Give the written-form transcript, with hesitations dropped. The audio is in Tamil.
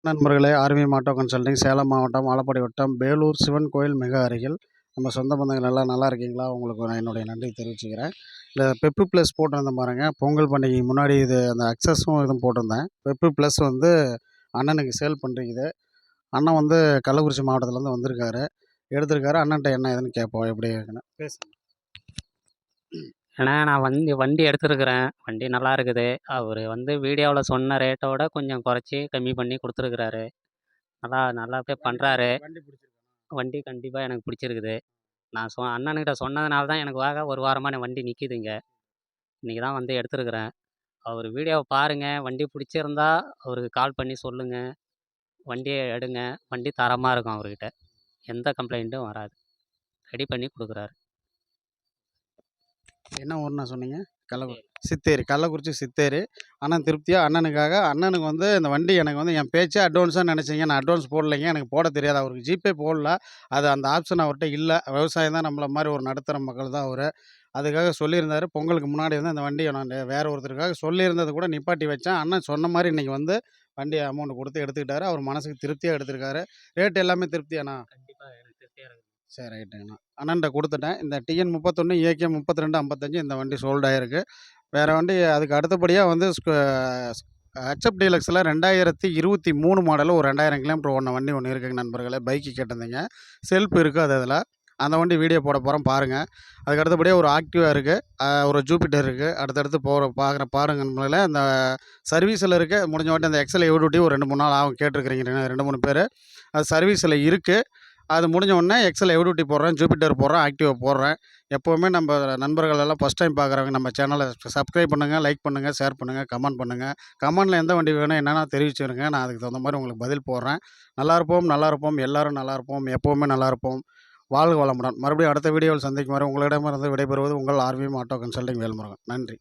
நண்பர்களே, ஆர்விஎம் ஆட்டோ கன்சல்டிங் சேலம் மாவட்டம் ஆலப்பாடி வட்டம் பேலூர் சிவன் கோயில் மிக அருகில். நம்ம சொந்த பந்தங்கள் எல்லாம் நல்லா இருக்கீங்களா? உங்களுக்கு நான் என்னுடைய நன்றி தெரிவிச்சுக்கிறேன். இந்த பெப்பு ப்ளஸ் போட்டிருந்தேன் பாருங்க. பொங்கல் பண்டிகைக்கு முன்னாடி இது அந்த அக்சஸும் இதுவும் போட்டிருந்தேன். பெப்பு ப்ளஸ் வந்து அண்ணனுக்கு சேல் பண்ணுறீங்குது. அண்ணன் வந்து கள்ளக்குறிச்சி மாவட்டத்துலேருந்து வந்திருக்காரு. எடுத்திருக்காரு. அண்ணன்ட்ட என்ன ஏதுன்னு கேட்போம். எப்படி இருக்குன்னு பேசுங்க. ஏன்னா நான் வண்டி எடுத்துருக்கிறேன். வண்டி நல்லா இருக்குது. அவர் வீடியோவில் சொன்ன ரேட்டோட கொஞ்சம் குறைச்சி கம்மி பண்ணி கொடுத்துருக்குறாரு. நல்லாவே பண்ணுறாரு. வண்டி பிடிச்சிருக்கா? வண்டி கண்டிப்பாக எனக்கு பிடிச்சிருக்குது. நான் அண்ணனுக்கிட்ட சொன்னதுனால தான் எனக்கு ஒரு வாரமாக என் வண்டி நிற்கிது இங்கே. இன்றைக்கி தான் எடுத்துருக்கிறேன். அவர் வீடியோவை பாருங்கள். வண்டி பிடிச்சிருந்தா அவருக்கு கால் பண்ணி சொல்லுங்கள். வண்டியை எடுங்க. வண்டி தரமாக இருக்கும். அவர்கிட்ட எந்த கம்ப்ளைண்ட்டும் வராது. ரெடி பண்ணி கொடுக்குறாரு. என்ன ஊருண்ணா சொன்னீங்க? சித்தேரி. கள்ளக்குறிச்சி சித்தேரி. அண்ணன் திருப்தியாக அண்ணனுக்காக அண்ணனுக்கு இந்த வண்டி எனக்கு என் பேச்சே அட்வான்ஸாக நினச்சிங்க. நான் அட்வான்ஸ் போடலைங்க. எனக்கு போட தெரியாது. அவருக்கு ஜிபே போடல. அது அந்த ஆப்ஷன் அவர்கிட்ட இல்லை. விவசாயம் தான் நம்மள மாதிரி ஒரு நடுத்தர மக்கள் தான் அவர். அதுக்காக சொல்லியிருந்தார். பொங்கலுக்கு முன்னாடி அந்த வண்டியை நான் வேறு ஒருத்தருக்காக சொல்லியிருந்தது கூட நிப்பாட்டி வச்சேன். அண்ணன் சொன்ன மாதிரி இன்றைக்கி வண்டி அமௌண்ட் கொடுத்து எடுத்துக்கிட்டாரு. அவர் மனசுக்கு திருப்தியாக எடுத்திருக்காரு. ரேட் எல்லாமே திருப்தியாண்ணா? கண்டிப்பாக எனக்கு திருப்தியாக இருக்குது. சரி, ரைட்டுங்கண்ணா. அண்ணன்ட்ட கொடுத்துட்டேன். இந்த டிஎன் 31 ஏகே 3255 இந்த வண்டி சோல்ட் ஆகிருக்கு. வேறு வண்டி அதுக்கு அடுத்தபடியாக ஹெச்எப் டீலக்ஸில் 2023 மாடலில் ஒரு 2000 கிலோமீட்டர் ஓடின வண்டி ஒன்று இருக்குங்க நண்பர்களே. பைக்கு கேட்டிருந்தீங்க. செல்ஃப் இருக்குது அதில். அந்த வண்டி வீடியோ போட போகிறோம் பாருங்கள். அதுக்கு அடுத்தபடியாக ஒரு ஆக்டிவா இருக்குது. ஒரு ஜூபிட்டர் இருக்குது. அடுத்தடுத்து பாருங்க நண்பர்களே. அந்த சர்வீஸில் இருக்குது. முடிஞ்ச வாட்டி அந்த எக்ஸல் எவ்டியூட்டி ஒரு 2-3 நாள் ஆகும் கேட்டிருக்கிறீங்க 2-3 பேர். அது சர்வீஸில் இருக்குது. அது முடிஞ்ச உடனே எக்ஸல் எவ்டியூட்டி போடுறேன், ஜூபிட்டர் போடுறேன், ஆக்டிவா போடுறேன். எப்போவுமே நம்ம நண்பர்கள் எல்லாம் ஃபஸ்ட் டைம் பார்க்குறவங்க நம்ம சேனலை சப்ஸ்கிரைப் பண்ணுங்கள், லைக் பண்ணுங்கள், ஷேர் பண்ணுங்கள், கமெண்ட் பண்ணுங்கள். கமெண்டில் எந்த வண்டி வேணும் என்னென்னா தெரிவிச்சுருங்க. நான் அதுக்கு தகுந்த மாதிரி உங்களுக்கு பதில் போடுறேன். நல்லா இருப்போம். எல்லோரும் நல்லா இருப்போம். எப்போவுமே நல்லா இருப்போம். வாழ்க வளமுடன். மறுபடியும் அடுத்த வீடியோவில் சந்திக்கும் வரை உங்களிடமிருந்து விடைபெறுவது உங்கள் ஆர்விஎம் ஆட்டோ கன்சல்டிங் வேல்முருகன். நன்றி.